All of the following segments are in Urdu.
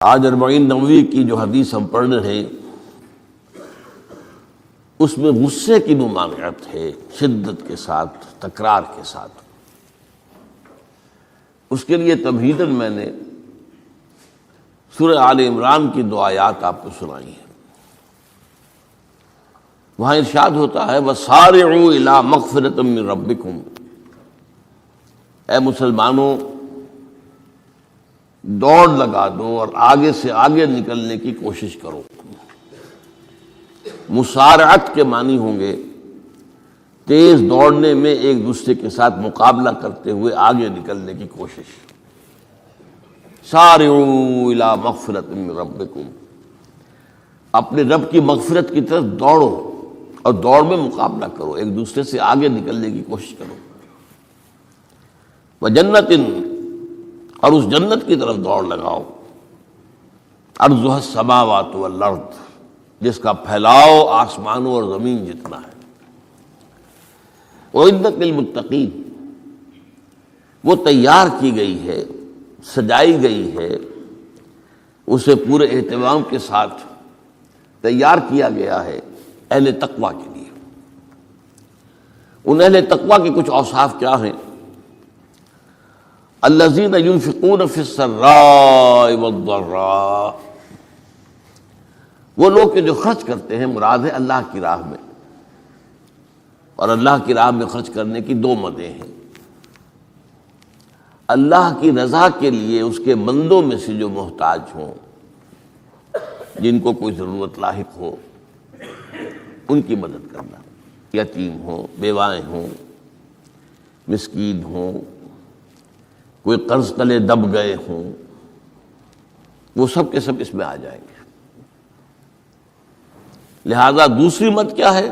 آج 40 نووی کی جو حدیث ہم پڑھ رہے ہیں اس میں غصے کی ممانعت ہے، شدت کے ساتھ، تکرار کے ساتھ۔ اس کے لیے تمہیداً میں نے سورہ آل عمران کی 2 آیات آپ کو سنائی ہیں۔ وہاں ارشاد ہوتا ہے وَسَارِعُوا إِلَىٰ مَغْفِرَةٍ مِّن رَبِّكُمْ، اے مسلمانوں دوڑ لگا دو اور آگے سے آگے نکلنے کی کوشش کرو۔ مسارعت کے معنی ہوں گے تیز دوڑنے میں ایک دوسرے کے ساتھ مقابلہ کرتے ہوئے آگے نکلنے کی کوشش۔ سارعوا الی مغفرۃ من ربکم، اپنے رب کی مغفرت کی طرف دوڑو اور دوڑ میں مقابلہ کرو، ایک دوسرے سے آگے نکلنے کی کوشش کرو۔ وجنت، اور اس جنت کی طرف دوڑ لگاؤ، عرضها السماوات والارض، جس کا پھیلاؤ آسمانوں اور زمین جتنا ہے۔ وَأُعِدَّتْ لِلْمُتَّقِينَ، وہ تیار کی گئی ہے، سجائی گئی ہے، اسے پورے اہتمام کے ساتھ تیار کیا گیا ہے اہل تقویٰ کے لیے۔ ان اہل تقویٰ کے کچھ اوصاف کیا ہیں؟ الذین ينفقون فی السراء والضراء، وہ لوگ کہ جو خرچ کرتے ہیں، مراد ہے اللہ کی راہ میں، اور اللہ کی راہ میں خرچ کرنے کی 2 مدیں ہیں۔ اللہ کی رضا کے لیے اس کے بندوں میں سے جو محتاج ہوں، جن کو کوئی ضرورت لاحق ہو، ان کی مدد کرنا، یتیم ہوں، بیوائیں ہوں، مسکین ہوں، کوئی قرض تلے دب گئے ہوں، وہ سب کے سب اس میں آ جائیں گے۔ لہذا دوسری مت کیا ہے؟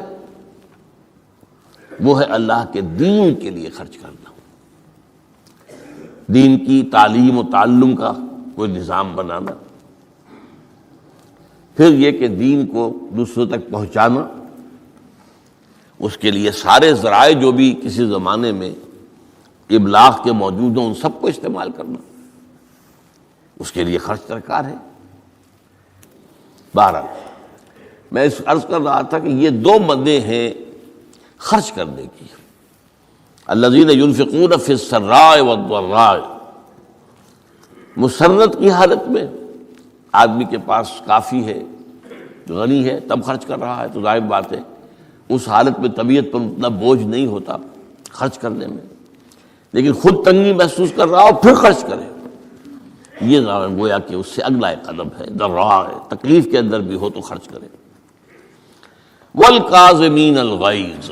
وہ ہے اللہ کے دین کے لیے خرچ کرنا، دین کی تعلیم و تعلم کا کوئی نظام بنانا، پھر یہ کہ دین کو دوسروں تک پہنچانا، اس کے لیے سارے ذرائع جو بھی کسی زمانے میں ابلاغ کے موجود ہوں ان سب کو استعمال کرنا، اس کے لیے خرچ درکار ہے۔ بہرحال میں اس عرض کر رہا تھا کہ یہ 2 مدیں ہیں خرچ کرنے کی۔ الذین ينفقون فی السراء والضراء، مسرت کی حالت میں آدمی کے پاس کافی ہے، غنی ہے، تب خرچ کر رہا ہے، تو ظاہر بات ہے اس حالت میں طبیعت پر اتنا بوجھ نہیں ہوتا خرچ کرنے میں، لیکن خود تنگی محسوس کر رہا ہو پھر خرچ کرے، یہ گویا کہ اس سے اگلا ایک قدم ہے، ضراء ہے، تکلیف کے اندر بھی ہو تو خرچ کرے۔ والکاظمین الغیظ،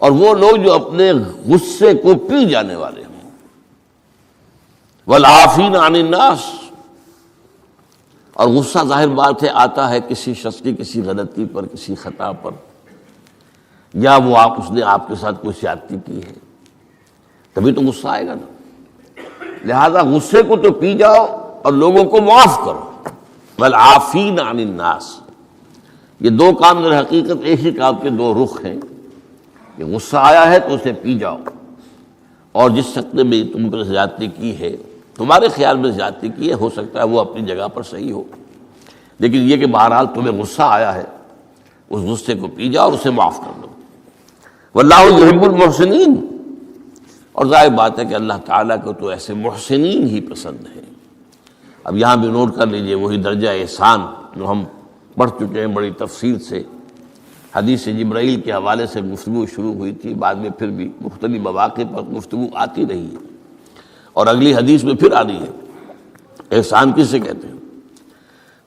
اور وہ لوگ جو اپنے غصے کو پی جانے والے ہوں۔ والعافین عن الناس، اور غصہ ظاہر بات ہے آتا ہے کسی شخص کی کسی غلطی پر، کسی خطا پر، یا وہ اس نے آپ کے ساتھ کوئی زیادتی کی ہے، تبھی تو غصہ آئے گا نا۔ لہذا غصے کو تو پی جاؤ اور لوگوں کو معاف کرو۔ والعافین عن الناس، یہ 2 کام در حقیقت ایک ہی کام کے 2 رخ ہیں کہ غصہ آیا ہے تو اسے پی جاؤ، اور جس شخص نے بھی تم پر زیادتی کی ہے، تمہارے خیال میں زیادتی کی ہے، ہو سکتا ہے وہ اپنی جگہ پر صحیح ہو، لیکن یہ کہ بہرحال تمہیں غصہ آیا ہے، اس غصے کو پی جاؤ اور اسے معاف کر دو۔ واللہ یحب المحسنین، اور ظاہر بات ہے کہ اللہ تعالیٰ کو تو ایسے محسنین ہی پسند ہے۔ اب یہاں بھی نوٹ کر لیجئے وہی درجہ احسان جو ہم پڑھ چکے ہیں بڑی تفصیل سے، حدیث جبرائیل کے حوالے سے گفتگو شروع ہوئی تھی، بعد میں پھر بھی مختلف مواقع پر گفتگو آتی رہی ہے، اور اگلی حدیث میں پھر آ رہی ہے۔ احسان کسے کہتے ہیں؟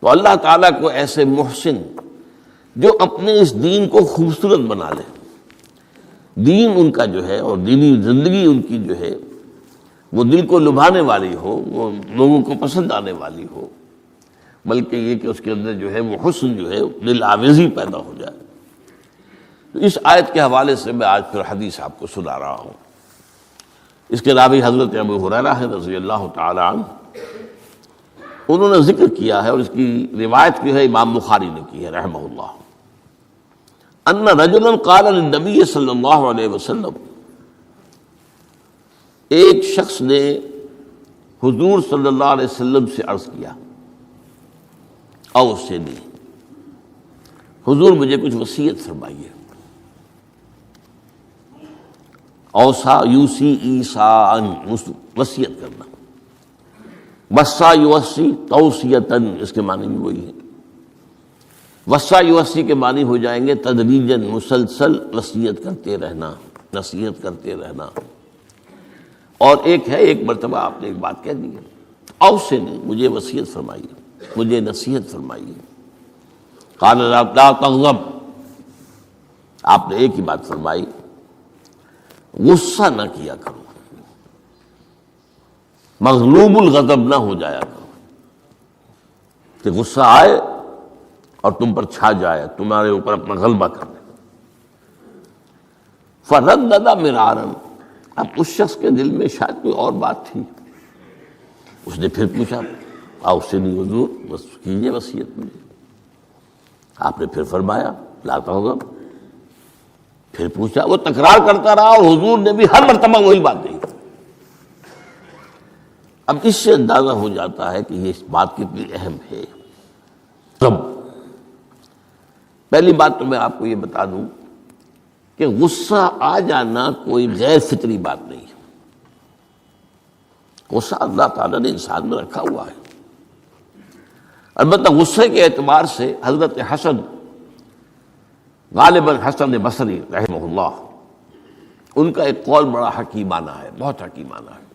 تو اللہ تعالیٰ کو ایسے محسن جو اپنے اس دین کو خوبصورت بنا لے، دین ان کا جو ہے اور دینی زندگی ان کی جو ہے وہ دل کو لبھانے والی ہو، وہ لوگوں کو پسند آنے والی ہو، بلکہ یہ کہ اس کے اندر جو ہے وہ حسن جو ہے دل آویزی پیدا ہو جائے۔ تو اس آیت کے حوالے سے میں آج پھر حدیث آپ کو سنا رہا ہوں۔ اس کے راوی حضرت ابو ہریرہ ہے رضی اللہ تعالی عنہ، انہوں نے ذکر کیا ہے اور اس کی روایت بھی ہے امام بخاری نے کی ہے رحمہ اللہ، ان رجلا قال للنبی صلی اللہ علیہ وسلم، ایک شخص نے حضور صلی اللہ علیہ وسلم سے عرض کیا، اوصنی، حضور مجھے کچھ وصیت فرمائیے۔ اوصا یوسی ایصاء، وصیت کرنا، وصا یوصی توصیتاً، اس کے معنی بھی وہی ہے۔ وصا یوصی کے معنی ہو جائیں گے تدریجاً، مسلسل وصیت کرتے رہنا، نصیحت کرتے رہنا۔ اور ایک ہے، ایک مرتبہ آپ نے ایک بات کہہ دی ہے، اوصنی، مجھے وصیت فرمائیے، مجھے نصیحت فرمائیے۔ قال لا تغضب، آپ نے ایک ہی بات فرمائی، غصہ نہ کیا کرو، مغلوب الغضب نہ ہو جایا کرو، کہ غصہ آئے اور تم پر چھا جائے، تمہارے اوپر اپنا غلبہ کر لے۔ فردد مرارا، اب اس شخص کے دل میں شاید کوئی اور بات تھی، اس نے پھر پوچھا، اوصنی حضور، بس کیجیے وصیت مجھے۔ آپ نے پھر فرمایا لا تغضب، پھر پوچھا، وہ تکرار کرتا رہا اور حضور نے بھی ہر مرتبہ وہی بات کہی۔ اب اس سے اندازہ ہو جاتا ہے کہ یہ بات کتنی اہم ہے۔ تب پہلی بات تو میں آپ کو یہ بتا دوں کہ غصہ آ جانا کوئی غیر فطری بات نہیں ہے۔ غصہ اللہ تعالیٰ نے انسان میں رکھا ہوا ہے۔ البتہ غصے کے اعتبار سے حضرت حسن، غالباً حسن بصری رحمہ اللہ، ان کا ایک قول بڑا حکیمانہ ہے، بہت حکیمانہ ہے۔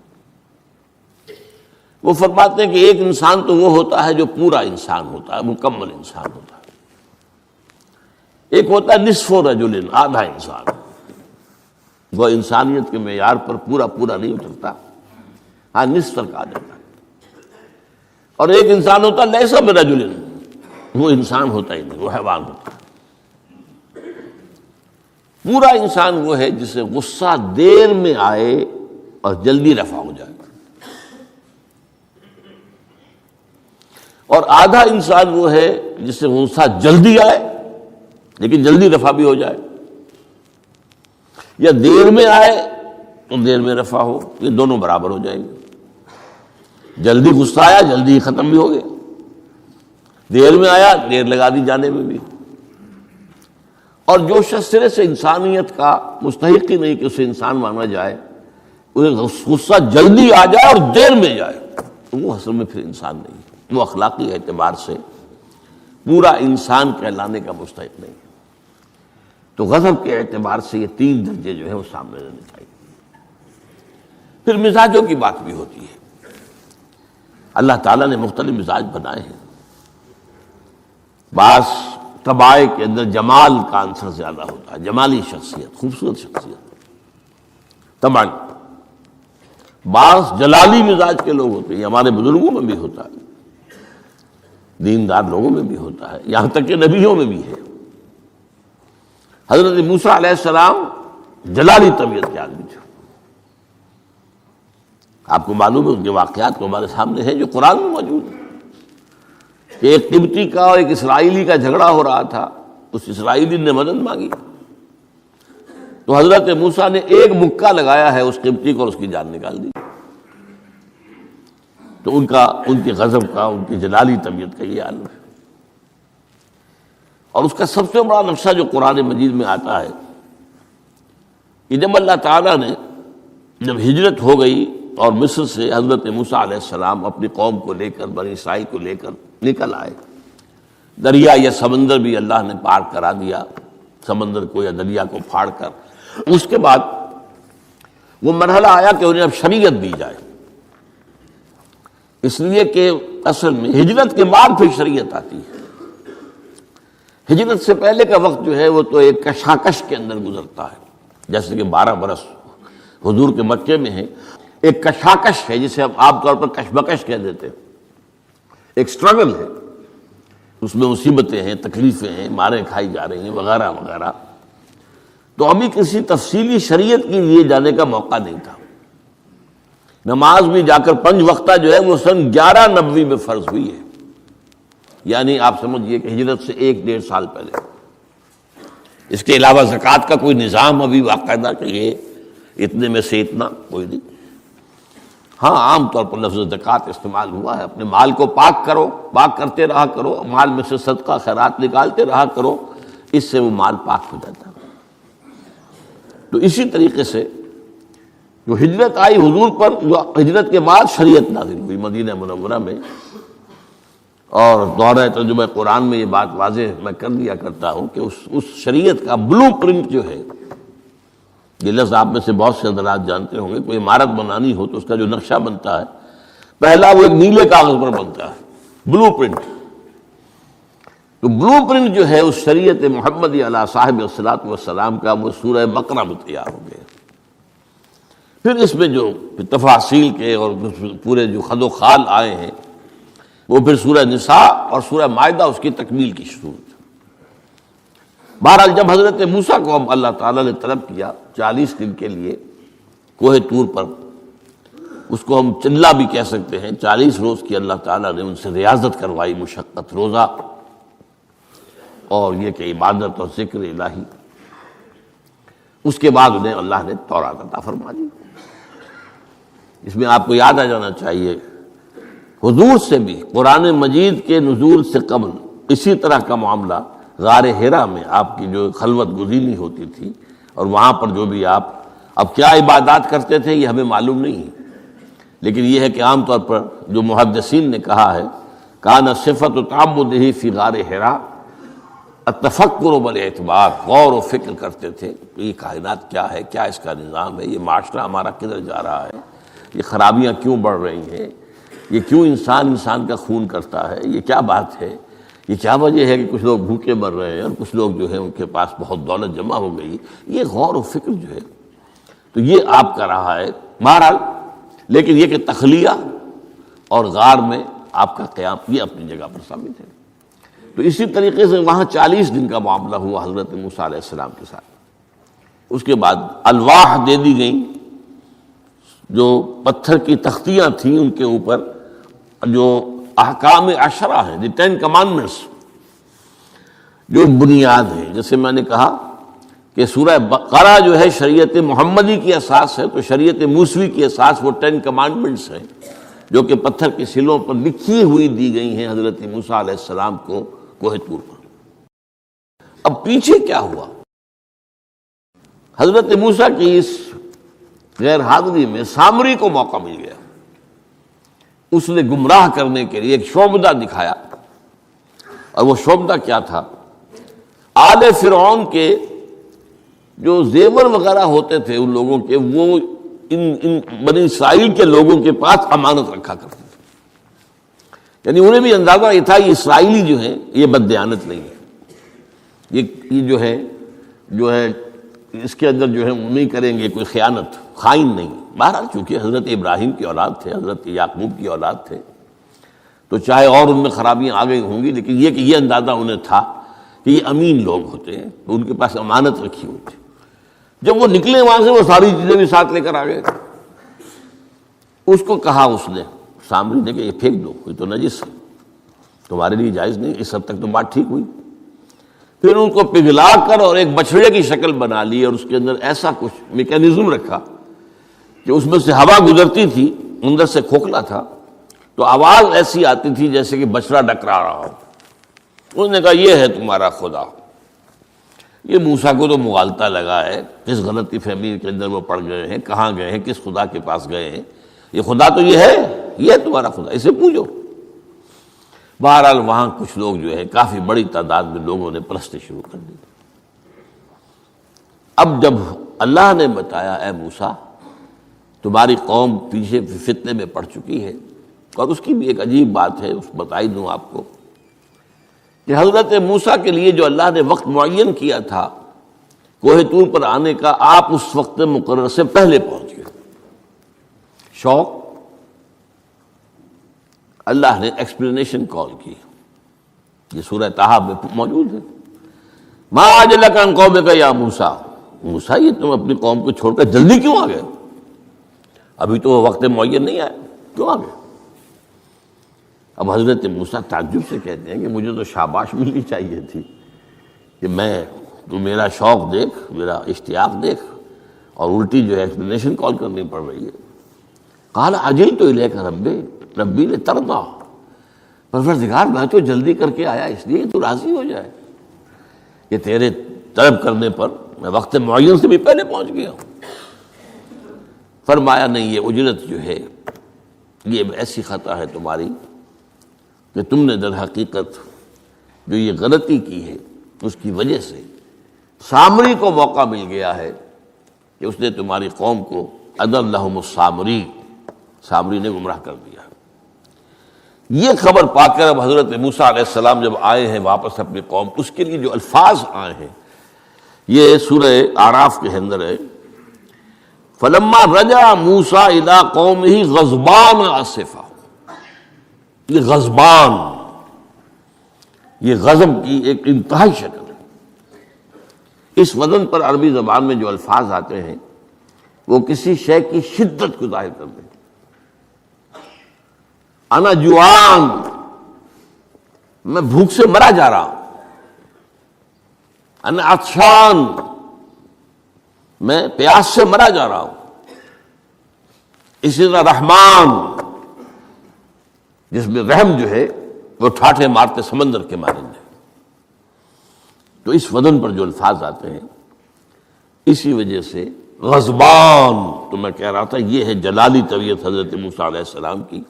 وہ فرماتے ہیں کہ ایک انسان تو وہ ہوتا ہے جو پورا انسان ہوتا ہے، مکمل انسان ہوتا ہے، ایک ہوتا ہے نصف رجل، آدھا انسان، وہ انسانیت کے معیار پر پورا نہیں اترتا، ہاں نصف تک آ جاتا ہے۔ اور ایک انسان ہوتا ہے لیس برجل، وہ انسان ہوتا ہی نہیں، وہ حیوان ہوتا ہے۔ پورا انسان وہ ہے جسے غصہ دیر میں آئے اور جلدی رفع ہو جائے، اور آدھا انسان وہ ہے جسے غصہ جلدی آئے لیکن جلدی رفع بھی ہو جائے، یا دیر میں آئے تو دیر میں رفع ہو، یہ دونوں برابر ہو جائیں گے۔ جلدی غصہ آیا، جلدی ختم بھی ہو گیا، دیر میں آیا، دیر لگا دی جانے میں بھی۔ اور جو شخص سرے سے انسانیت کا مستحق ہی نہیں کہ اسے انسان مانا جائے، اسے غصہ جلدی آ جائے اور دیر میں جائے، تو وہ اصل میں پھر انسان نہیں، وہ اخلاقی اعتبار سے پورا انسان کہلانے کا مستحق نہیں۔ تو غضب کے اعتبار سے یہ تین درجے جو ہیں وہ سامنے رہنے چاہیے۔ پھر مزاجوں کی بات بھی ہوتی ہے۔ اللہ تعالیٰ نے مختلف مزاج بنائے ہیں۔ بعض طبائع کے اندر جمال کا عنصر زیادہ ہوتا ہے، جمالی شخصیت، خوبصورت شخصیت طبعاً۔ بعض جلالی مزاج کے لوگ ہوتے ہیں، یہ ہمارے بزرگوں میں بھی ہوتا ہے، دیندار لوگوں میں بھی ہوتا ہے، یہاں تک کہ نبیوں میں بھی ہے۔ حضرت موسیٰ علیہ السلام جلالی طبیعت کے آدمی تھے، آپ کو معلوم ہے، ان کے واقعات تو ہمارے سامنے ہیں جو قرآن میں موجود ہیں، کہ ایک قبطی کا اور ایک اسرائیلی کا جھگڑا ہو رہا تھا، اس اسرائیلی نے مدد مانگی تو حضرت موسیٰ نے ایک مکہ لگایا ہے اس قبطی کو اور اس کی جان نکال دی۔ تو ان کے غضب کا، ان کی جلالی طبیعت کا یہ عالم ہے۔ اور اس کا سب سے بڑا نقشہ جو قرآن مجید میں آتا ہے کہ جب اللہ تعالیٰ نے جب ہجرت ہو گئی اور مصر سے حضرت موسیٰ علیہ السلام اپنی قوم کو لے کر، بنی اسرائیل کو لے کر نکل آئے، دریا یا سمندر بھی اللہ نے پار کرا دیا، سمندر کو یا دریا کو پھاڑ کر، اس کے بعد وہ مرحلہ آیا کہ انہیں اب شریعت دی جائے، اس لیے کہ اصل میں ہجرت کے بعد پھر شریعت آتی ہے۔ ہجرت سے پہلے کا وقت جو ہے وہ تو ایک کشاکش کے اندر گزرتا ہے، جیسے کہ 12 برس حضور کے مکے میں ہے، ایک کشاکش ہے جسے ہم عام طور پر کشمکش کہہ دیتے ہیں، ایک سٹرگل ہے، اس میں مصیبتیں ہیں، تکلیفیں ہیں، ماریں کھائی جا رہی ہیں وغیرہ وغیرہ۔ تو ابھی کسی تفصیلی شریعت کے لیے جانے کا موقع نہیں تھا۔ نماز بھی جا کر 5 وقتہ جو ہے وہ سن 1190 میں فرض ہوئی ہے، یعنی آپ سمجھئے کہ ہجرت سے 1-1.5 سال پہلے۔ اس کے علاوہ زکوٰۃ کا کوئی نظام ابھی باقاعدہ کہ یہ اتنے میں سے اتنا کوئی نہیں۔ ہاں عام طور پر لفظ زکوٰۃ استعمال ہوا ہے، اپنے مال کو پاک کرو، پاک کرتے رہا کرو، مال میں سے صدقہ خیرات نکالتے رہا کرو، اس سے وہ مال پاک ہو جاتا ہے۔ تو اسی طریقے سے جو ہجرت آئی حضور پر، جو ہجرت کے بعد شریعت نازل ہوئی مدینہ منورہ میں، اور دورہ ترجمہ قرآن میں یہ بات واضح میں کر دیا کرتا ہوں کہ اس شریعت کا بلو پرنٹ جو ہے، یہ لفظ آپ میں سے بہت سے حضرات جانتے ہوں گے، کوئی عمارت بنانی ہو تو اس کا جو نقشہ بنتا ہے پہلا وہ ایک نیلے کاغذ پر بنتا ہے، بلو پرنٹ۔ تو بلو پرنٹ جو ہے اس شریعت محمدی علیہ صاحب الصلاۃ والسلام کا، وہ سورہ بقرہ میں تیار ہو گیا۔ پھر اس میں جو تفاصیل کے اور پورے جو خد و خال آئے ہیں وہ پھر سورہ نساء اور سورہ مائدہ اس کی تکمیل کی صورت۔ بہرحال جب حضرت موسیٰ کو اب اللہ تعالیٰ نے طلب کیا 40 دن کے لیے کوہ طور پر، اس کو ہم چلا بھی کہہ سکتے ہیں، 40 روز کی اللہ تعالیٰ نے ان سے ریاضت کروائی، مشقت، روزہ اور یہ کہ عبادت اور ذکر الہی۔ اس کے بعد انہیں اللہ نے تورات عطا فرما دی۔ اس میں آپ کو یاد آ جانا چاہیے حضور سے بھی قرآن مجید کے نزول سے قبل اسی طرح کا معاملہ غار حرا میں آپ کی جو خلوت گزینی ہوتی تھی، اور وہاں پر جو بھی آپ اب کیا عبادات کرتے تھے یہ ہمیں معلوم نہیں ہے، لیکن یہ ہے کہ عام طور پر جو محدثین نے کہا ہے کان صفت تعبدہ فی غار حرا التفکر والاعتبار، غور و فکر کرتے تھے یہ کائنات کیا ہے، کیا اس کا نظام ہے، یہ معاشرہ ہمارا کدھر جا رہا ہے، یہ خرابیاں کیوں بڑھ رہی ہیں، یہ کیوں انسان کا خون کرتا ہے، یہ کیا بات ہے، یہ کیا وجہ ہے کہ کچھ لوگ بھوکے مر رہے ہیں اور کچھ لوگ جو ہے ان کے پاس بہت دولت جمع ہو گئی، یہ غور و فکر جو ہے تو یہ آپ کا رہا ہے بہرحال۔ لیکن یہ کہ تخلیہ اور غار میں آپ کا قیام یہ اپنی جگہ پر ثابت ہے۔ تو اسی طریقے سے وہاں 40 دن کا معاملہ ہوا حضرت موسیٰ علیہ السلام کے ساتھ۔ اس کے بعد الواح دے دی گئیں، جو پتھر کی تختیاں تھیں ان کے اوپر جو احکام عشرہ ہیں، دی 10 کمانڈمنٹس، جو بنیاد ہیں۔ جیسے میں نے کہا کہ سورہ بقرہ جو ہے شریعت محمدی کی اساس ہے، تو شریعت موسوی کی اساس وہ 10 کمانڈمنٹس ہیں جو کہ پتھر کی سلوں پر لکھی ہوئی دی گئی ہیں حضرت موسیٰ علیہ السلام کو کوہ طور پر۔ اب پیچھے کیا ہوا؟ حضرت موسیٰ کی اس غیر حاضری میں سامری کو موقع مل گیا، اس نے گمراہ کرنے کے لیے ایک شعبدہ دکھایا، اور وہ شعبدہ کیا تھا؟ آل فرعون کے جو زیور وغیرہ ہوتے تھے ان لوگوں کے، وہ ان بنی اسرائیل کے لوگوں کے پاس امانت رکھا کرتے تھے، یعنی انہیں بھی اندازہ یہ تھا یہ اسرائیلی جو ہیں یہ بددیانت نہیں ہے، یہ جو ہے اس کے اندر جو ہے وہ نہیں کریں گے کوئی خیانت، خائن نہیں۔ بہرحال چونکہ حضرت ابراہیم کی اولاد تھے، حضرت یعقوب کی اولاد تھے، تو چاہے اور ان میں خرابیاں آ گئی ہوں گی، لیکن یہ کہ یہ اندازہ انہیں تھا کہ یہ امین لوگ ہوتے ہیں، تو ان کے پاس امانت رکھی ہوئی تھی۔ جب وہ نکلے وہاں سے وہ ساری چیزیں بھی ساتھ لے کر آ گئے، اس کو کہا اس نے سامری نے کہ یہ پھینک دو، یہ تو نجس ہے، تمہارے لیے جائز نہیں۔ اس حد تک تو بات ٹھیک ہوئی۔ پھر ان کو پگھلا کر اور ایک بچڑے کی شکل بنا لی، اور اس کے اندر ایسا کچھ میکینزم رکھا کہ اس میں سے ہوا گزرتی تھی، اندر سے کھوکھلا تھا، تو آواز ایسی آتی تھی جیسے کہ بچڑا ڈکرا رہا ہو۔ انہوں نے کہا یہ ہے تمہارا خدا۔ یہ موسیٰ کو تو مغالطہ لگا ہے، کس غلطی فہمی کے اندر وہ پڑ گئے ہیں، کہاں گئے ہیں، کس خدا کے پاس گئے ہیں، یہ خدا تو یہ ہے تمہارا خدا، اسے پوجو۔ بہرحال وہاں کچھ لوگ جو ہے کافی بڑی تعداد میں لوگوں نے پرستی شروع کر دی۔ اب جب اللہ نے بتایا اے موسیٰ تمہاری قوم پیچھے فتنے میں پڑ چکی ہے، اور اس کی بھی ایک عجیب بات ہے، اس بتائی دوں آپ کو کہ حضرت موسیٰ کے لیے جو اللہ نے وقت معین کیا تھا کوہ طور پر آنے کا، آپ اس وقت مقرر سے پہلے پہنچ گئے۔ شوق، اللہ نے ایکسپلینیشن کال کی، یہ سورہ طٰہٰ میں موجود ہے۔ ما اعجلک عن قومک یا موسیٰ، موسیٰ یہ تم اپنی قوم کو چھوڑ کر جلدی کیوں آ گئے؟ ابھی تو وہ وقت معین نہیں آیا، کیوں آ گئے؟ اب حضرت موسیٰ تعجب سے کہتے ہیں کہ مجھے تو شاباش ملنی چاہیے تھی کہ تو میرا شوق دیکھ، میرا اشتیاق دیکھ، اور الٹی جو ہے ایکسپلینیشن کال کرنی پڑ رہی ہے۔ قال عجلت الیک ربی لترضی، پروردگار میں تو جلدی کر کے آیا اس لیے کہ تو راضی ہو جائے، کہ تیرے طلب کرنے پر میں وقت معین سے بھی پہلے پہنچ گیا ہوں۔ فرمایا نہیں، یہ اجرت جو ہے یہ ایسی خطا ہے تمہاری کہ تم نے در حقیقت جو یہ غلطی کی ہے اس کی وجہ سے سامری کو موقع مل گیا ہے کہ اس نے تمہاری قوم کو اضلھم السامری، سامری نے گمراہ کر دیا۔ یہ خبر پا کر اب حضرت موسیٰ علیہ السلام جب آئے ہیں واپس اپنی قوم، اس کے لیے جو الفاظ آئے ہیں یہ سورہ اعراف کے اندر ہے، فلما رجع موسیٰ الی قومہ غضبان آسفا۔ یہ غضبان، یہ غضب کی ایک انتہائی شکل ہے۔ اس وزن پر عربی زبان میں جو الفاظ آتے ہیں وہ کسی شے کی شدت کو ظاہر کرتے ہیں۔ انا جوعان، میں بھوک سے مرا جا رہا ہوں۔ انا عطشان، میں پیاس سے مرا جا رہا ہوں۔ اسی طرح رحمان، جس میں رحم جو ہے وہ ٹھاٹھے مارتے سمندر کے مانند ہے۔ تو اس وزن پر جو الفاظ آتے ہیں اسی وجہ سے غضبان، تو میں کہہ رہا تھا یہ ہے جلالی طبیعت حضرت موسیٰ علیہ السلام کی،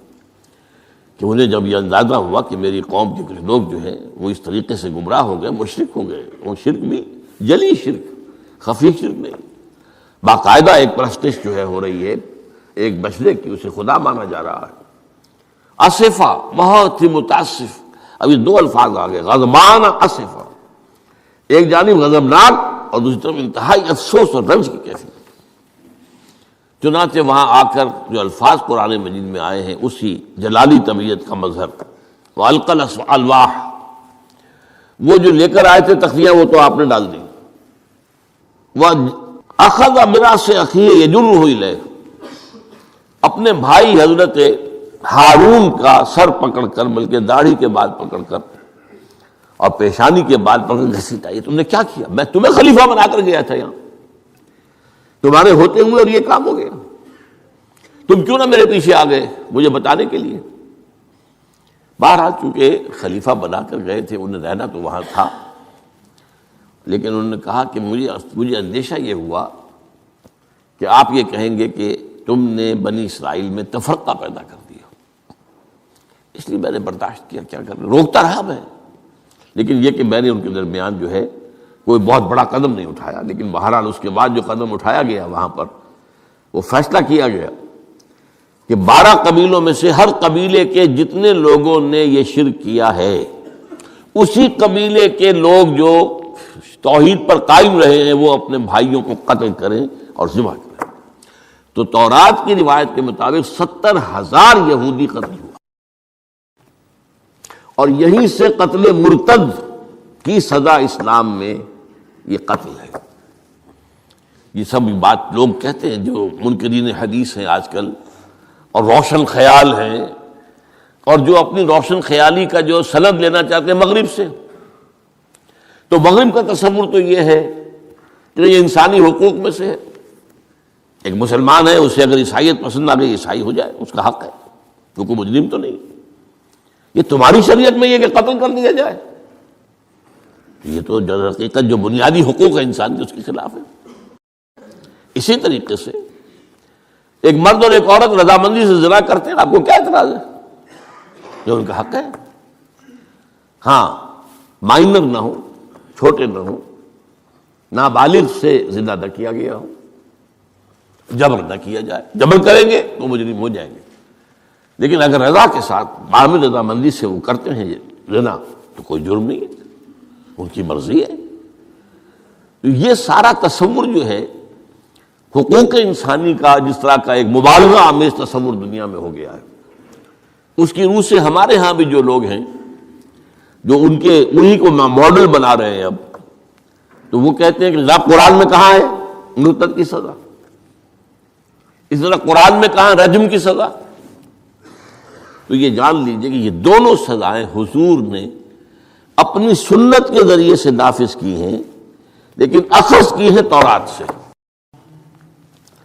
کہ انہیں جب یہ اندازہ ہوا کہ میری قوم کے کچھ لوگ جو ہیں وہ اس طریقے سے گمراہ ہو گئے، مشرک ہو گئے، وہ شرک بھی جلی شرک، خفی شرک نہیں، باقاعدہ ایک پرستش جو ہے ہو رہی ہے ایک بشرے کی، اسے خدا مانا جا رہا ہے۔ اسفا، بہت ہی متاسف۔ ابھی دو الفاظ آ گئے، غضبان اسفا، ایک جانب غضبناک اور دوسری طرف انتہائی افسوس اور رنج کی کیفیت۔ چنانچہ وہاں آ کر جو الفاظ قرآن مجید میں آئے ہیں اسی جلالی طبیعت کا مظہر، وَأَلْقَى الْأَلْوَاحَ، وہ جو لے کر آئے تھے تختیاں وہ تو آپ نے ڈال دی۔ وَأَخَذَ بِرَأْسِ أَخِيهِ يَجُرُّهُ إِلَيْهِ، اپنے بھائی حضرت ہارون کا سر پکڑ کر، بلکہ داڑھی کے بال پکڑ کر اور پیشانی کے بال پکڑ کر گھسیٹا، یہ تم نے کیا کیا؟ میں تمہیں خلیفہ بنا کر گیا تھا یہاں، تمہارے ہوتے ہوئے اور یہ کام ہو گیا، تم کیوں نہ میرے پیچھے آ گئے مجھے بتانے کے لیے؟ بہرحال چونکہ خلیفہ بنا کر گئے تھے، انہیں رہنا تو وہاں تھا، لیکن انہوں نے کہا کہ مجھے اندیشہ یہ ہوا کہ آپ یہ کہیں گے کہ تم نے بنی اسرائیل میں تفرقہ پیدا کر دیا، اس لیے میں نے برداشت کیا، کیا کر روکتا رہا میں، لیکن یہ کہ میں نے ان کے درمیان جو ہے کوئی بہت بڑا قدم نہیں اٹھایا۔ لیکن بہرحال اس کے بعد جو قدم اٹھایا گیا وہاں پر وہ فیصلہ کیا گیا کہ 12 قبیلوں میں سے ہر قبیلے کے جتنے لوگوں نے یہ شرک کیا ہے اسی قبیلے کے لوگ جو توحید پر قائم رہے ہیں وہ اپنے بھائیوں کو قتل کریں اور ذبح کریں۔ تو تورات کی روایت کے مطابق 70,000 یہودی قتل ہوا، اور یہیں سے قتل مرتد کی سزا اسلام میں یہ قتل ہے۔ یہ سب بات لوگ کہتے ہیں جو منکرین حدیث ہیں آج کل اور روشن خیال ہیں، اور جو اپنی روشن خیالی کا جو سند لینا چاہتے ہیں مغرب سے، تو مغرب کا تصور تو یہ ہے کہ یہ انسانی حقوق میں سے ہے، ایک مسلمان ہے اسے اگر عیسائیت پسند آ گئی عیسائی ہو جائے، اس کا حق ہے، وہ کوئی مجرم تو نہیں۔ یہ تمہاری شریعت میں یہ کہ قتل کر دیا جائے، یہ تو در حقیقت جو بنیادی حقوق ہے انسان کے اس کے خلاف ہے۔ اسی طریقے سے ایک مرد اور ایک عورت رضامندی سے زنا کرتے ہیں، آپ کو کیا اعتراض ہے؟ جو ان کا حق ہے، ہاں مائنر نہ ہو، چھوٹے نہ ہو، نابالغ سے زنا نہ کیا گیا ہو، جبر نہ کیا جائے، جبر کریں گے تو مجرم ہو جائیں گے، لیکن اگر رضا کے ساتھ باہمی رضامندی سے وہ کرتے ہیں زنا تو کوئی جرم نہیں ہے، ان کی مرضی ہے۔ تو یہ سارا تصور جو ہے حقوق انسانی کا جس طرح کا ایک مبالغہ آمیز تصور دنیا میں ہو گیا ہے، اس کی روح سے ہمارے ہاں بھی جو لوگ ہیں جو انہی کو ماڈل بنا رہے ہیں اب، تو وہ کہتے ہیں کہ جناب قرآن میں کہاں ہے مرتد کی سزا، اس طرح قرآن میں کہاں رجم کی سزا؟ تو یہ جان لیجئے کہ یہ دونوں سزائیں حضور نے اپنی سنت کے ذریعے سے نافذ کی ہیں، لیکن اخذ کی ہیں تورات سے۔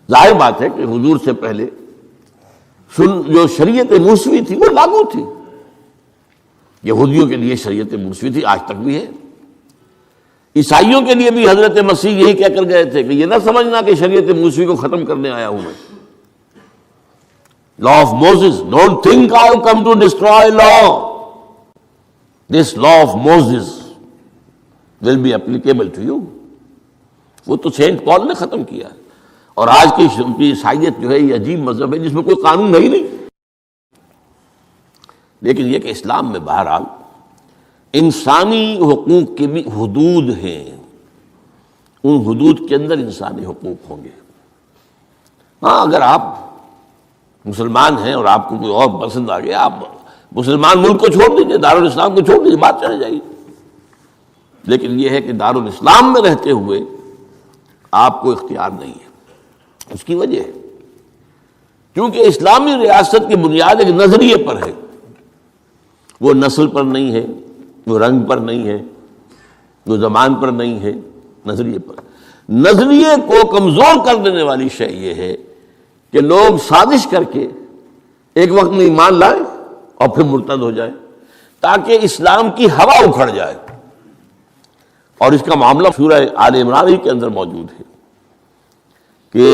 ظاہر بات ہے کہ حضور سے پہلے جو شریعت موسوی تھی وہ لاگو تھی. یہودیوں کے لیے شریعت موسوی تھی، آج تک بھی ہے. عیسائیوں کے لیے بھی حضرت مسیح یہی کہہ کر گئے تھے کہ یہ نہ سمجھنا کہ شریعت موسوی کو ختم کرنے آیا ہوں میں. Law of Moses, don't think I have come to destroy law. This law of Moses will be applicable to you. وہ تو سینٹ پال نے ختم کیا ہے. اور آج کی عیسائیت جو ہے یہ عجیب مذہب ہے جس میں کوئی قانون ہے ہی نہیں. لیکن یہ کہ اسلام میں بہرحال انسانی حقوق کے بھی حدود ہیں، ان حدود کے اندر انسانی حقوق ہوں گے. ہاں اگر آپ مسلمان ہیں اور آپ کو کوئی اور پسند آ گیا، آپ مسلمان ملک کو چھوڑ دیجیے، دارالاسلام کو چھوڑ دیجیے، بات چلے جائے گی. لیکن یہ ہے کہ دارالاسلام میں رہتے ہوئے آپ کو اختیار نہیں ہے. اس کی وجہ ہے کیونکہ اسلامی ریاست کی بنیاد ایک نظریے پر ہے. وہ نسل پر نہیں ہے، وہ رنگ پر نہیں ہے، وہ زبان پر نہیں ہے، نظریے پر. نظریے کو کمزور کر دینے والی شے یہ ہے کہ لوگ سازش کر کے ایک وقت میں ایمان لائیں اور پھر مرتد ہو جائیں تاکہ اسلام کی ہوا اکھڑ جائے. اور اس کا معاملہ سورہ آل عمران ہی کے اندر موجود ہے کہ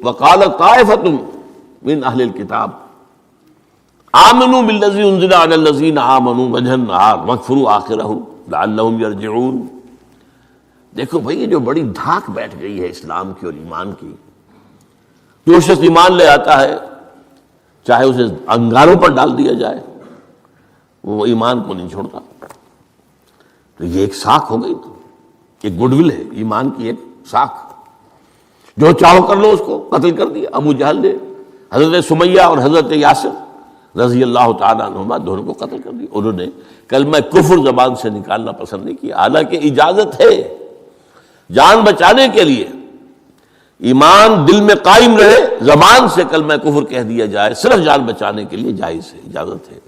وقالت طائفۃ من اہل الکتاب آمنوا بالذی انزل علی الذین آمنوا وجہ النہار واکفروا آخرہ لعلہم یرجعون. دیکھو بھائی یہ جو بڑی دھاک بیٹھ گئی ہے اسلام کی اور ایمان کی. جو شخص ایمان لے آتا ہے چاہے اسے انگاروں پر ڈال دیا جائے وہ ایمان کو نہیں چھوڑتا. تو یہ ایک ساکھ ہو گئی، ایک گڈ ول ہے ایمان کی، ایک ساکھ. جو چاہو کر لو اس کو قتل کر دیا. ابو جہل نے حضرت سمیہ اور حضرت یاسر رضی اللہ تعالیٰ عنہما دونوں کو قتل کر دیا. انہوں نے کلمہ کفر زبان سے نکالنا پسند نہیں کیا، حالانکہ اجازت ہے جان بچانے کے لیے. ایمان دل میں قائم رہے، زبان سے کلمہ کفر کہہ دیا جائے صرف جان بچانے کے لیے جائز ہے، اجازت ہے.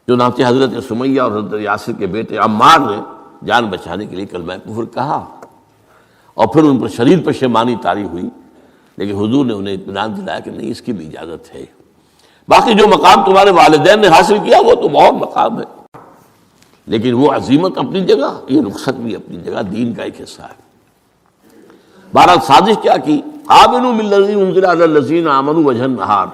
چنانچہ حضرت سمیہ اور حضرت یاسر کے بیٹے عمار نے جان بچانے کے لیے کلمہ کفر کہا اور پھر ان پر شدید پشیمانی طاری ہوئی. لیکن حضور نے انہیں اطمینان دلایا کہ نہیں، اس کی بھی اجازت ہے. باقی جو مقام تمہارے والدین نے حاصل کیا وہ تو بہت مقام ہے، لیکن وہ عظیمت اپنی جگہ، یہ رخصت بھی اپنی جگہ، دین کا ایک حصہ ہے. بہرحال سازش کیا کی؟ آمنوا بالذی انزل علی الذین آمنوا وجہ النہار.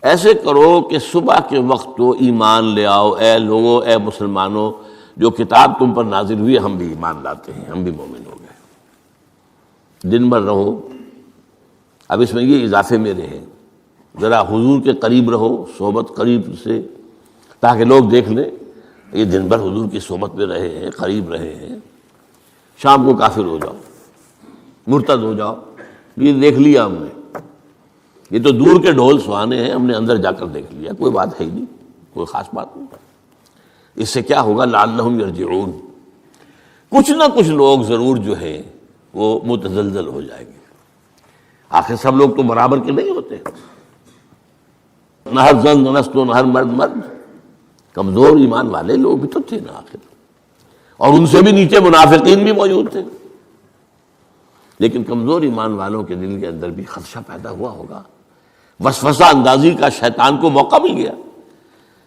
ایسے کرو کہ صبح کے وقت تو ایمان لے آؤ، اے لوگو، اے مسلمانوں، جو کتاب تم پر نازل ہوئی ہم بھی ایمان لاتے ہیں، ہم بھی مومن ہو گئے. دن بھر رہو. اب اس میں یہ اضافے میرے ہیں، ذرا حضور کے قریب رہو، صحبت قریب سے، تاکہ لوگ دیکھ لیں یہ دن بھر حضور کی صحبت میں رہے ہیں، قریب رہے ہیں. شام کو کافر ہو جاؤ، مرتد ہو جاؤ، یہ دیکھ لیا ہم نے، یہ تو دور کے ڈھول سہانے ہیں، ہم نے اندر جا کر دیکھ لیا، کوئی بات ہے ہی نہیں، کوئی خاص بات نہیں. اس سے کیا ہوگا؟ لعلہم یرجعون. کچھ نہ کچھ لوگ ضرور جو ہیں وہ متزلزل ہو جائیں گے. آخر سب لوگ تو برابر کے نہیں ہوتے، نہ ہر زن نست و نہ ہر مرد مرد. کمزور ایمان والے لوگ بھی تو تھے نا آخر، اور ان سے بھی نیچے منافقین بھی موجود تھے. لیکن کمزور ایمان والوں کے دل کے اندر بھی خدشہ پیدا ہوا ہوگا، وسوسہ اندازی کا شیطان کو موقع مل گیا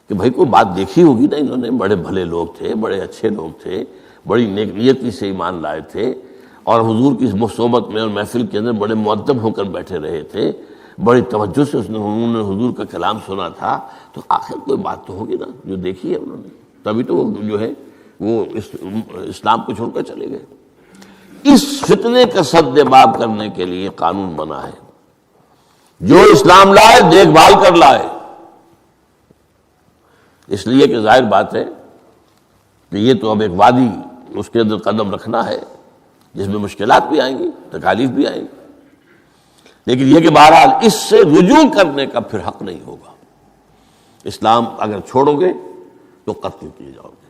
کہ بھائی کوئی بات دیکھی ہوگی نا، انہوں نے بڑے بھلے لوگ تھے، بڑے اچھے لوگ تھے، بڑی نیک نیتی سے ایمان لائے تھے، اور حضور کی صحبت میں اور محفل کے اندر بڑے مؤدب ہو کر بیٹھے رہے تھے، بڑی توجہ سے انہوں نے حضور کا کلام سنا تھا. تو آخر کوئی بات تو ہوگی نا جو دیکھی ہے انہوں نے، تبھی تو وہ جو ہے وہ اسلام کو چھوڑ کر چلے گئے. اس فتنے کا سد باب کرنے کے لیے قانون بنا ہے، جو اسلام لائے دیکھ بھال کر لائے. اس لیے کہ ظاہر بات ہے کہ یہ تو اب ایک وادی، اس کے اندر قدم رکھنا ہے جس میں مشکلات بھی آئیں گی، تکالیف بھی آئیں گی. لیکن یہ کہ بہرحال اس سے رجوع کرنے کا پھر حق نہیں ہوگا. اسلام اگر چھوڑو گے تو قتل کیے جاؤ گے.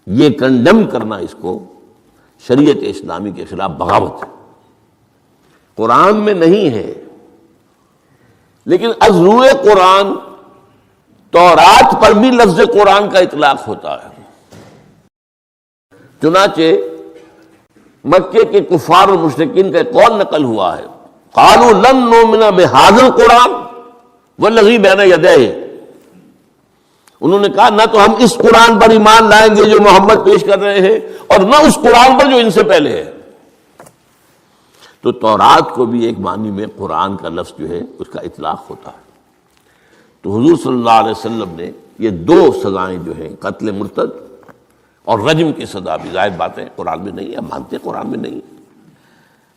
یہ کنڈم کرنا اس کو شریعت اسلامی کے خلاف بغاوت ہے. قرآن میں نہیں ہے، لیکن از روئے قرآن تورات پر بھی لفظ قرآن کا اطلاق ہوتا ہے. چنانچہ مکے کے کفار اور مشرکین کا ایک قول نقل ہوا ہے قالوا لن نؤمن بهذا القرآن والذی بین یدیہ، انہوں نے کہا نہ تو ہم اس قرآن پر ایمان لائیں گے جو محمد پیش کر رہے ہیں، اور نہ اس قرآن پر جو ان سے پہلے ہے۔ تو تورات کو بھی ایک معنی میں قرآن کا لفظ جو ہے اس کا اطلاق ہوتا ہے۔ تو حضور صلی اللہ علیہ وسلم نے یہ دو سزائیں جو ہیں، قتل مرتد اور رجم کی سزا بھی، ظاہر بات ہے قرآن میں نہیں ہے، ہم مانتے ہیں قرآن میں نہیں ہے،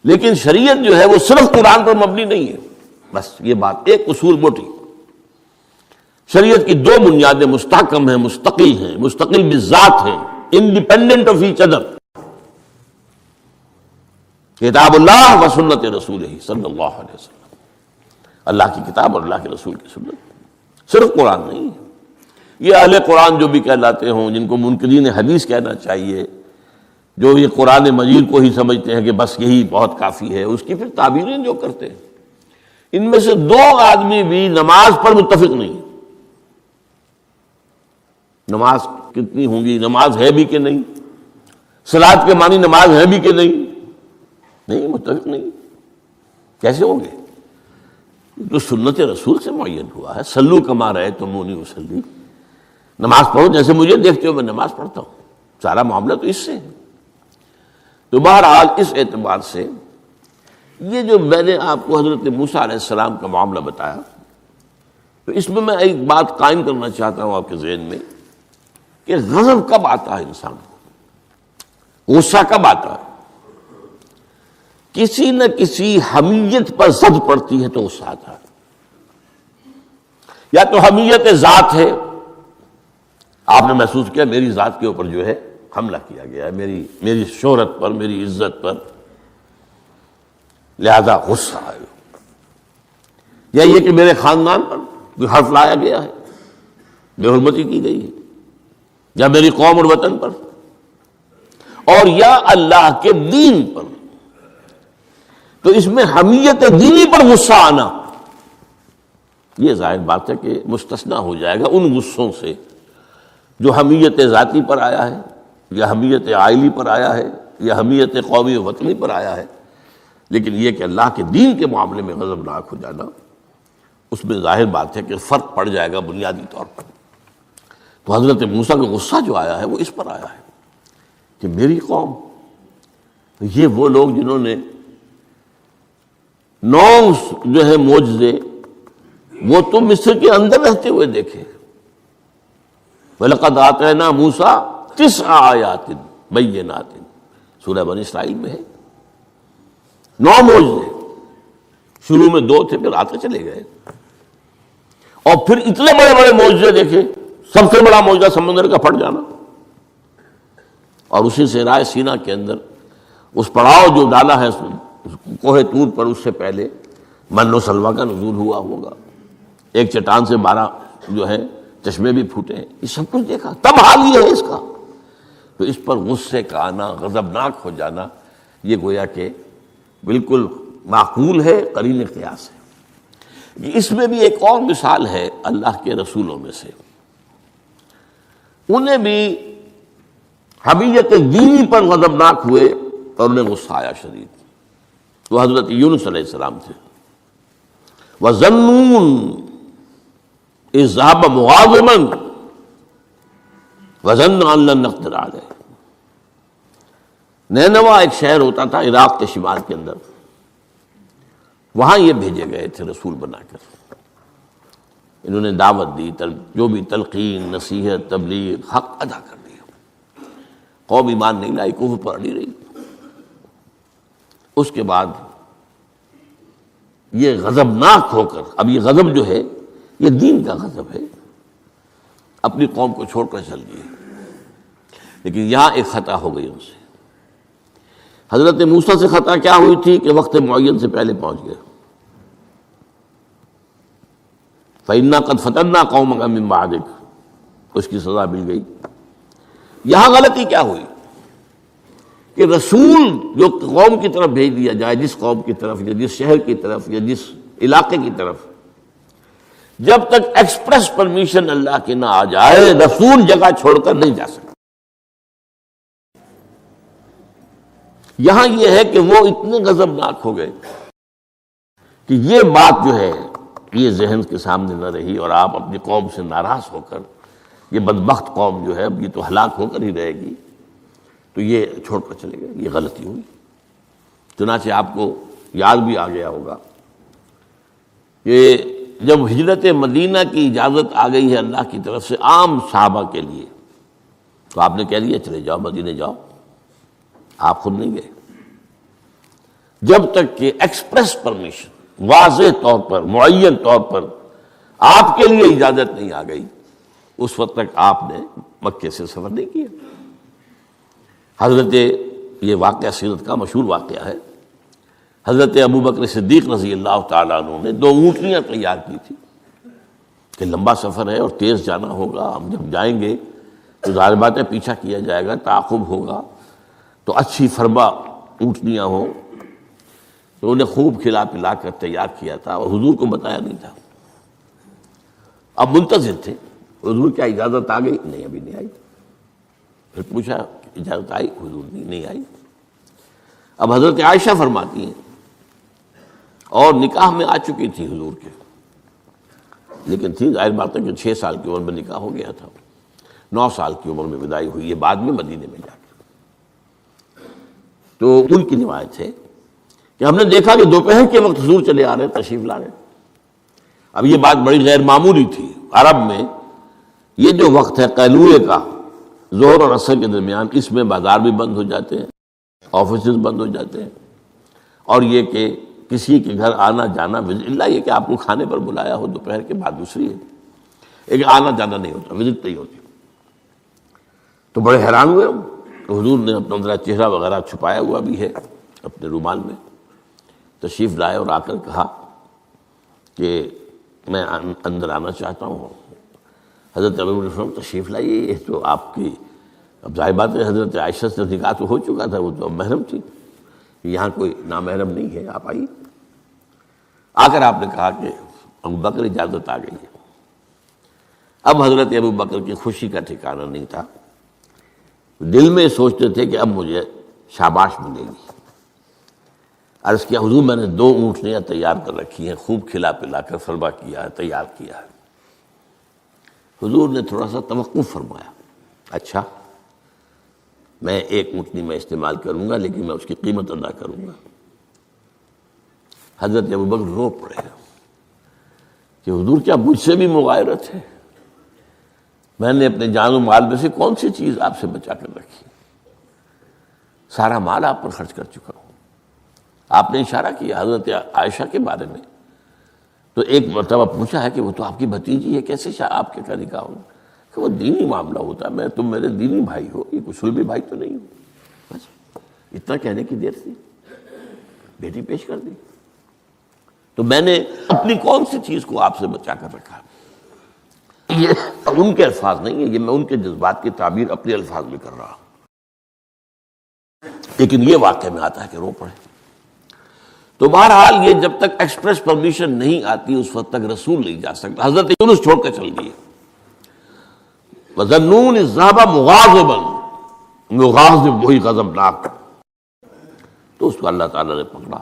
لیکن شریعت جو ہے وہ صرف قرآن پر مبنی نہیں ہے۔ بس یہ بات ایک اصول موٹی، شریعت کی دو بنیادیں مستحکم ہیں، مستقل بذات ہیں، انڈیپینڈنٹ آف ایچ ادر، کتاب اللہ و سنت رسول صلی اللہ علیہ وسلم، اللہ کی کتاب اور اللہ کے رسول کی سنت، صرف قرآن نہیں ہے۔ یہ اہل قرآن جو بھی کہلاتے ہوں، جن کو منکرین حدیث کہنا چاہیے، جو یہ قرآن مجید کو ہی سمجھتے ہیں کہ بس یہی بہت کافی ہے، اس کی پھر تعبیریں جو کرتے ہیں، ان میں سے دو آدمی بھی نماز پر متفق نہیں۔ نماز کتنی ہوں گی، نماز ہے بھی کہ نہیں، صلاۃ کے معنی نماز ہے بھی کہ نہیں، متفق نہیں، کیسے ہوں گے؟ تو سنت رسول سے معین ہوا ہے، صلو کما رأیتمونی اصلی، نماز پڑھو جیسے مجھے دیکھتے ہو میں نماز پڑھتا ہوں، سارا معاملہ تو اس سے ہے۔ تو بہرحال اس اعتبار سے یہ جو میں نے آپ کو حضرت موسیٰ علیہ السلام کا معاملہ بتایا، تو اس میں میں ایک بات قائم کرنا چاہتا ہوں آپ کے ذہن میں کہ غضب کب آتا ہے انسان کو، غصہ کب آتا ہے؟ کسی نہ کسی حمیت پر زد پڑتی ہے تو غصہ آتا ہے، یا تو حمیت ذات ہے، آپ نے محسوس کیا میری ذات کے اوپر جو ہے حملہ کیا گیا ہے، میری شہرت پر، میری عزت پر، لہذا غصہ آئے، یا یہ کہ میرے خاندان پر کوئی حرف لایا گیا ہے، بے حرمتی کی گئی ہے، یا میری قوم اور وطن پر، اور یا اللہ کے دین پر، تو اس میں حمیت دینی پر غصہ آنا یہ ظاہر بات ہے کہ مستثنیٰ ہو جائے گا ان غصوں سے جو حمیت ذاتی پر آیا ہے، یا حمیت عائلی پر آیا ہے، یا حمیت قومی و وطنی پر آیا ہے۔ لیکن یہ کہ اللہ کے دین کے معاملے میں غضبناک ہو جانا، اس میں ظاہر بات ہے کہ فرق پڑ جائے گا بنیادی طور پر۔ تو حضرت موسیٰ کا غصہ جو آیا ہے وہ اس پر آیا ہے کہ میری قوم، یہ وہ لوگ جنہوں نے 9 جو ہے معجزے وہ تو مصر کے اندر رہتے ہوئے دیکھے، وَلَقَدْ آتَيْنَا مُوسَىٰ 9 آیات بینات، سورہ بنی اسرائیل میں ہے 9 معجزے، شروع میں 2 تھے پھر آتے چلے گئے، اور پھر اتنے بڑے بڑے معجزے دیکھے، سب سے بڑا معجزہ سمندر کا پھٹ جانا، اور اسی صحرائے سینا کے اندر اس پڑاؤ جو ڈالا ہے کوہ طور پر، اس سے پہلے من و سلویٰ کا نزول ہوا ہوگا، ایک چٹان سے 12 جو ہے چشمے بھی پھوٹے ہیں، یہ سب کچھ دیکھا، تب حال یہ ہے اس کا۔ تو اس پر غصے کا آنا، غضبناک ہو جانا، یہ گویا کہ بالکل معقول ہے، قرین قیاس ہے۔ اس میں بھی ایک اور مثال ہے اللہ کے رسولوں میں سے، انہیں بھی حمیت دینی پر غضبناک ہوئے اور انہیں غصہ آیا شدید، وہ حضرت یونس علیہ السلام تھے۔ وَظَنُّونَ إِذْ ذَهَبَ مُغَاضِبًا وَظَنَّ أَن لَّن نَّقْدِرَ عَلَيْهِ، نینوا ایک شہر ہوتا تھا عراق کے شمال کے اندر، وہاں یہ بھیجے گئے تھے رسول بنا کر، انہوں نے دعوت دی، جو بھی تلقین، نصیحت، تبلیغ، حق ادا کر دیا، قوم ایمان نہیں لائی، کفر پر اڑی رہی۔ اس کے بعد یہ غضبناک ہو کر، اب یہ غضب جو ہے یہ دین کا غضب ہے، اپنی قوم کو چھوڑ کر چل دیے، لیکن یہاں ایک خطا ہو گئی ان سے۔ حضرت موسیٰ سے خطا کیا ہوئی تھی کہ وقت معین سے پہلے پہنچ گئے، فَإِنَّا قَدْ فَتَنَّا قَوْمَكَ مِن بَعْدِكَ، اس کی سزا مل گئی۔ یہاں غلطی کیا ہوئی کہ رسول جو قوم کی طرف بھیج دیا جائے، جس قوم کی طرف یا جس شہر کی طرف یا جس علاقے کی طرف، جب تک ایکسپریس پرمیشن اللہ کی نہ آ جائے رسول جگہ چھوڑ کر نہیں جا سکتا۔ یہاں یہ ہے کہ وہ اتنے غضبناک ہو گئے کہ یہ بات جو ہے یہ ذہن کے سامنے نہ رہی اور آپ اپنی قوم سے ناراض ہو کر یہ بدبخت قوم جو ہے اب یہ تو ہلاک ہو کر ہی رہے گی، تو یہ چھوڑ کر چلے گئے، یہ غلطی ہوئی۔ چنانچہ آپ کو یاد بھی آ گیا ہوگا کہ جب ہجرت مدینہ کی اجازت آ گئی ہے اللہ کی طرف سے عام صحابہ کے لیے، تو آپ نے کہہ دیا چلے جاؤ مدینہ جاؤ، آپ خود نہیں گئے، جب تک کہ ایکسپریس پرمیشن واضح طور پر معین طور پر آپ کے لیے اجازت نہیں آ گئی، اس وقت تک آپ نے مکے سے سفر نہیں کیا۔ حضرت یہ واقعہ سیرت کا مشہور واقعہ ہے، حضرت ابوبکر صدیق رضی اللہ تعالیٰ عنہ نے 2 اونٹنیاں تیار کی تھی کہ لمبا سفر ہے اور تیز جانا ہوگا، ہم جب جائیں گے تو ظاہر بات ہے پیچھا کیا جائے گا، تعاقب ہوگا، تو اچھی فربا اونٹنیاں ہوں، تو انہیں خوب کھلا پلا کر تیار کیا تھا اور حضور کو بتایا نہیں تھا۔ اب منتظر تھے حضور کیا اجازت آ گئی؟ نہیں ابھی نہیں آئی۔ پھر پوچھا اجازت آئی؟ حضور نہیں آئی۔ اب حضرت عائشہ فرماتی ہیں اور نکاح میں آ چکی تھی حضور کے، لیکن تھی ظاہر بات ہے کہ 6 سال کی عمر میں نکاح ہو گیا تھا، 9 سال کی عمر میں وداعی ہوئی ہے بعد میں مدینے میں جا کے۔ تو ان کی روایت ہے کہ ہم نے دیکھا کہ دوپہر کے وقت حضور چلے آ رہے، تشریف لا رہے۔ اب یہ بات بڑی غیر معمولی تھی، عرب میں یہ جو وقت ہے قیلولے کا، ظہر اور عصر کے درمیان، اس میں بازار بھی بند ہو جاتے ہیں، آفیسز بند ہو جاتے ہیں، اور یہ کہ کسی کے گھر آنا جانا، اللہ یہ کہ آپ کو کھانے پر بلایا ہو دوپہر کے بعد دوسری ہے، ایک آنا جانا نہیں ہوتا، وزٹ نہیں ہوتی۔ تو بڑے حیران ہوئے ہم، تو حضور نے اپنا ذرا چہرہ وغیرہ چھپایا ہوا بھی ہے اپنے رومال میں، تشریف لائے اور آ کر کہا کہ میں اندر آنا چاہتا ہوں۔ حضرت ابو تشریف لائیے، یہ تو آپ کی اب ظاہر بات ہے حضرت عائشہ سے نکاح تو ہو چکا تھا، وہ تو اب محرم تھی، یہاں کوئی نامحرم نہیں ہے، آپ آئیے۔ آ کر آپ نے کہا کہ ابو بکر اجازت آ گئی ہے۔ اب حضرت ابو بکر کی خوشی کا ٹھکانہ نہیں تھا، دل میں سوچتے تھے کہ اب مجھے شاباش ملے گی۔ عرض کیا حضور میں نے 2 اونٹنیاں تیار کر رکھی ہیں، خوب کھلا پلا کر فرما کیا ہے، تیار کیا ہے۔ حضور نے تھوڑا سا توقف فرمایا، اچھا میں 1 اونٹنی میں استعمال کروں گا لیکن میں اس کی قیمت ادا کروں گا۔ حضرت ابوبکر رو پڑے کہ حضور کیا مجھ سے بھی مغایرت ہے؟ میں نے اپنے جان و مال میں سے کون سی چیز آپ سے بچا کر رکھی؟ سارا مال آپ پر خرچ کر چکا ہوں۔ آپ نے اشارہ کیا حضرت عائشہ کے بارے میں، تو ایک مرتبہ پوچھا ہے کہ وہ تو آپ کی بھتیجی ہے، کیسے آپ کے کا نکاح ہوگا؟ کہ وہ دینی معاملہ ہوتا ہے، تم میرے دینی بھائی ہو، یہ کوئی سلبی بھائی تو نہیں ہو۔ بس اتنا کہنے کی دیر تھی، بیٹی پیش کر دی۔ تو میں نے اپنی کون سی چیز کو آپ سے بچا کر رکھا؟ یہ ان کے الفاظ نہیں ہے، یہ میں ان کے جذبات کی تعبیر اپنے الفاظ میں کر رہا ہوں، لیکن یہ واقعہ میں آتا ہے کہ رو پڑے۔ تو بہرحال یہ جب تک ایکسپریس پرمیشن نہیں آتی اس وقت تک رسول نہیں جا سکتا۔ حضرت یونس چھوڑ کر چل دیے، وَظَنُّونِ الذَّهَبَ مُغَاضِبًا، مغاضب وہی غضبناک، تو اس کو اللہ تعالیٰ نے پکڑا،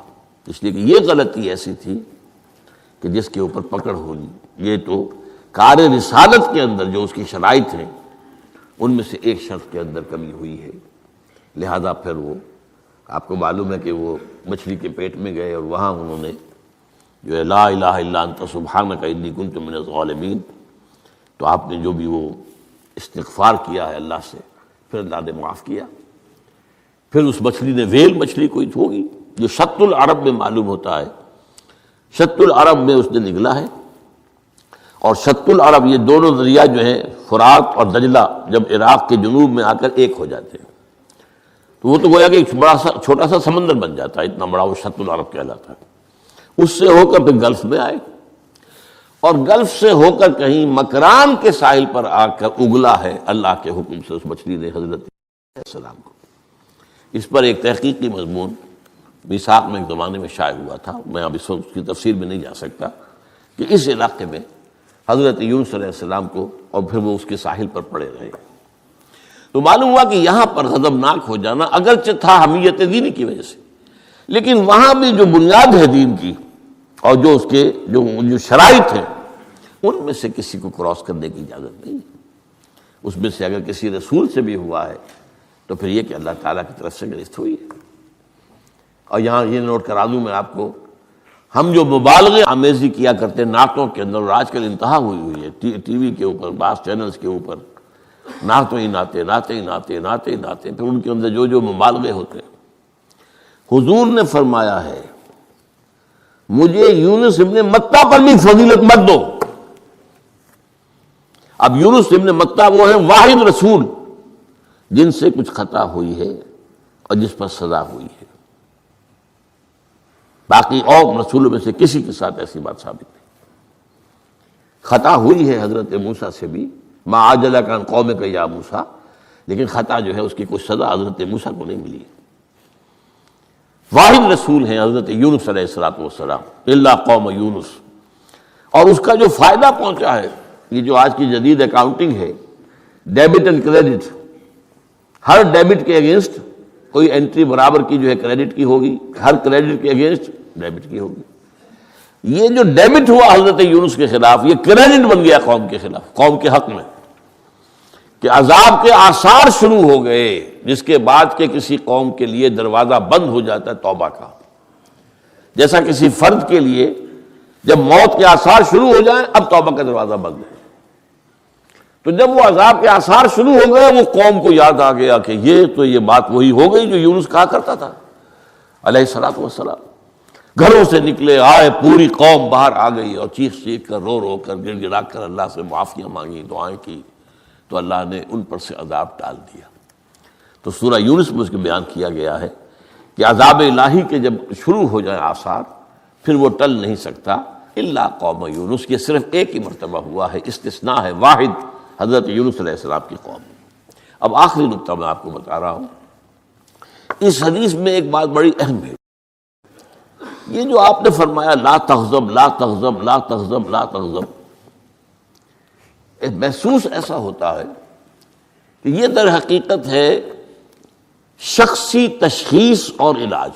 اس لیے کہ یہ غلطی ایسی تھی کہ جس کے اوپر پکڑ ہونی، یہ تو کار رسالت کے اندر جو اس کی شرائط ہیں ان میں سے ایک شرط کے اندر کمی ہوئی ہے، لہذا پھر وہ آپ کو معلوم ہے کہ وہ مچھلی کے پیٹ میں گئے اور وہاں انہوں نے جو ہے لا الہ الا انت سبحانک انی کنت من الظالمین، تو آپ نے جو بھی وہ استغفار کیا ہے اللہ سے، پھر اللہ نے معاف کیا۔ پھر اس مچھلی نے، ویل مچھلی کوئی ہوگی جو شط العرب میں معلوم ہوتا ہے، شط العرب میں اس نے نگلا ہے، اور شط العرب یہ دونوں دریا جو ہیں فرات اور دجلہ جب عراق کے جنوب میں آ کر ایک ہو جاتے ہیں تو وہ تو گویا کہ ایک بڑا سا چھوٹا سا سمندر بن جاتا ہے، اتنا بڑا وہ شط العرب کہلاتا ہے۔ اس سے ہو کر پھر گلف میں آئے، اور گلف سے ہو کر کہیں مکران کے ساحل پر آ کر اگلا ہے اللہ کے حکم سے اس مچھلی نے حضرت علیہ السلام کو۔ اس پر ایک تحقیقی مضمون میثاق میں ایک زمانے میں شائع ہوا تھا، میں اب اس وقت اس کی تفسیر میں نہیں جا سکتا، کہ اس علاقے میں حضرت یونس علیہ السلام کو اور پھر وہ اس کے ساحل پر پڑے رہے، تو معلوم ہوا کہ یہاں پر غضبناک ہو جانا اگرچہ تھا حمیت دینی کی وجہ سے، لیکن وہاں بھی جو بنیاد ہے دین کی اور جو اس کے جو شرائط ہیں ان میں سے کسی کو کراس کرنے کی اجازت نہیں ہے۔ اس میں سے اگر کسی رسول سے بھی ہوا ہے تو پھر یہ کہ اللہ تعالیٰ کی طرف سے گرفت ہوئی ہے۔ اور یہاں یہ نوٹ کرا دوں میں آپ کو، ہم جو مبالغے آمیزی کیا کرتے نعتوں کے اندر، اور آج کل انتہا ہوئی ہے ٹی وی کے اوپر، بعض چینلز کے اوپر نعتوں ہی نعتیں، نعتیں ہی نعتیں، نعتیں ہی نعتیں، پھر ان کے اندر جو مبالغے ہوتے ہیں۔ حضور نے فرمایا ہے مجھے یونس ابن متہ پر بھی فضیلت مت دو۔ اب یونس ابن متہ وہ ہیں واحد رسول جن سے کچھ خطا ہوئی ہے اور جس پر سزا ہوئی ہے، باقی اور رسولوں میں سے کسی کے ساتھ ایسی بات ثابت نہیں۔ خطا ہوئی ہے حضرت موسیٰ سے بھی، ما عجلک عن قومک یا موسیٰ، لیکن خطا جو ہے اس کی کوئی سزا حضرت موسیٰ کو نہیں ملی۔ واحد رسول ہیں حضرت یونس علیہ السلام، الا قوم یونس۔ اور اس کا جو فائدہ پہنچا ہے، یہ جو آج کی جدید اکاؤنٹنگ ہے، debit and credit, Hare debit کے اگینسٹ کوئی انٹری برابر کی جو ہے کریڈٹ کی ہوگی، ہر کریڈٹ کے اگینسٹ ڈیبٹ کی ہوگی۔ یہ جو ڈیبٹ ہوا حضرت یونس کے خلاف، یہ کریڈٹ بن گیا قوم کے خلاف، قوم کے حق میں، کہ عذاب کے آثار شروع ہو گئے، جس کے بعد کے کسی قوم کے لیے دروازہ بند ہو جاتا ہے توبہ کا۔ جیسا کسی فرد کے لیے جب موت کے آثار شروع ہو جائیں اب توبہ کا دروازہ بند ہے، تو جب وہ عذاب کے آثار شروع ہو گئے وہ قوم کو یاد آ گیا کہ یہ بات وہی ہو گئی جو یونس کہا کرتا تھا علیہ السلام۔ گھروں سے نکلے آئے، پوری قوم باہر آ گئی اور چیخ چیخ کر، رو رو کر، گر گرا کر اللہ سے معافیاں مانگی، دعائیں کی، تو اللہ نے ان پر سے عذاب ٹال دیا۔ تو سورہ یونس میں اس کو بیان کیا گیا ہے کہ عذاب الہی کے جب شروع ہو جائے آثار پھر وہ ٹل نہیں سکتا، الا قوم یونس۔ یہ صرف ایک ہی مرتبہ ہوا ہے، استثناء ہے واحد، حضرت یونس علیہ السلام کی قوم۔ اب آخری نقطہ میں آپ کو بتا رہا ہوں، اس حدیث میں ایک بات بڑی اہم ہے۔ یہ جو آپ نے فرمایا لا تغضب لا تغضب لا تغضب لا تغضب، محسوس ایسا ہوتا ہے کہ یہ در حقیقت ہے شخصی تشخیص اور علاج۔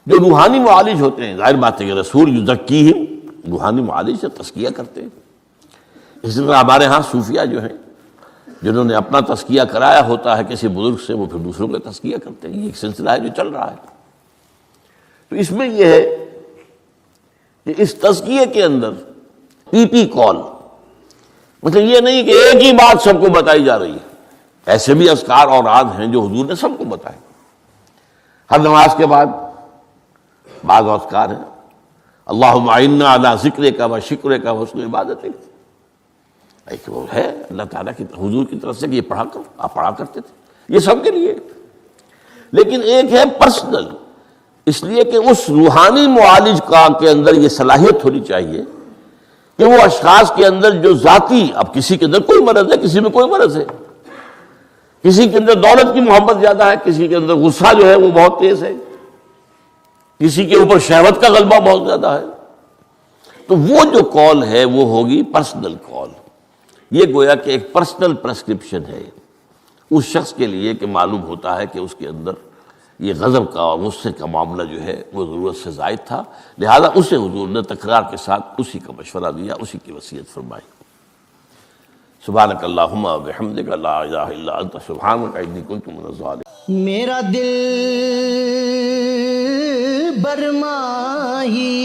جو روحانی معالج ہوتے ہیں، ظاہر بات ہے کہ رسول یزکیہم، روحانی معالج سے تزکیہ کرتے ہیں۔ اسی طرح ہمارے ہاں صوفیہ جو ہیں، جنہوں نے اپنا تزکیہ کرایا ہوتا ہے کسی بزرگ سے، وہ پھر دوسروں کا تزکیہ کرتے ہیں۔ یہ ایک سلسلہ ہے جو چل رہا ہے۔ تو اس میں یہ ہے کہ اس تزکیے کے اندر پی پی کال، مطلب یہ نہیں کہ ایک ہی بات سب کو بتائی جا رہی ہے۔ ایسے بھی اذکار اور راز ہیں جو حضور نے سب کو بتائے۔ ہر نماز کے بعد بعض اذکار ہیں، اللہم اعنا علی ذکرک و شکرک و حسن عبادتک، ایک وہ ہے اللہ تعالیٰ کی حضور کی طرف سے کہ یہ پڑھا کرو، آپ پڑھا کرتے تھے، یہ سب کے لیے۔ لیکن ایک ہے پرسنل، اس لیے کہ اس روحانی معالج کا کے اندر یہ صلاحیت ہونی چاہیے کہ وہ اشخاص کے اندر جو ذاتی، اب کسی کے اندر کوئی مرض ہے، کسی میں کوئی مرض ہے، کسی کے اندر دولت کی محبت زیادہ ہے، کسی کے اندر غصہ جو ہے وہ بہت تیز ہے، کسی کے اوپر شہوت کا غلبہ بہت زیادہ ہے، تو وہ جو کال ہے وہ ہوگی پرسنل کال۔ یہ گویا کہ ایک پرسنل پرسکرپشن ہے اس شخص کے لیے کہ معلوم ہوتا ہے کہ اس کے اندر یہ غضب کا اور غصے کا معاملہ جو ہے وہ ضرورت سے زائد تھا، لہذا اسے حضور نے تکرار کے ساتھ اسی کا مشورہ دیا، اسی کی وصیت فرمائی۔ سبحانک اللہم و بحمدک لا الہ الا انت سبحانک انی کنت من الظالمین۔ میرا دل برماہی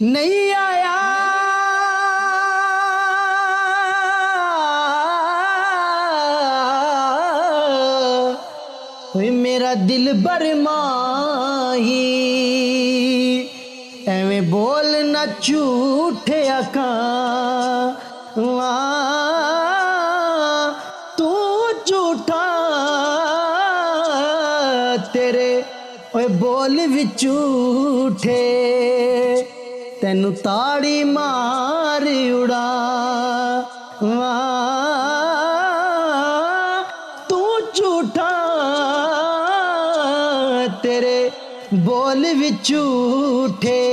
نہیں آیا، میرا دل برماہی ایویں بولنا جھوٹے آکاں، تو جھوٹا تیرے اوے بول وچ جھوٹے، تینو تاڑی مار اڑا، تو جھوٹا تیرے بول وچ جھوٹے۔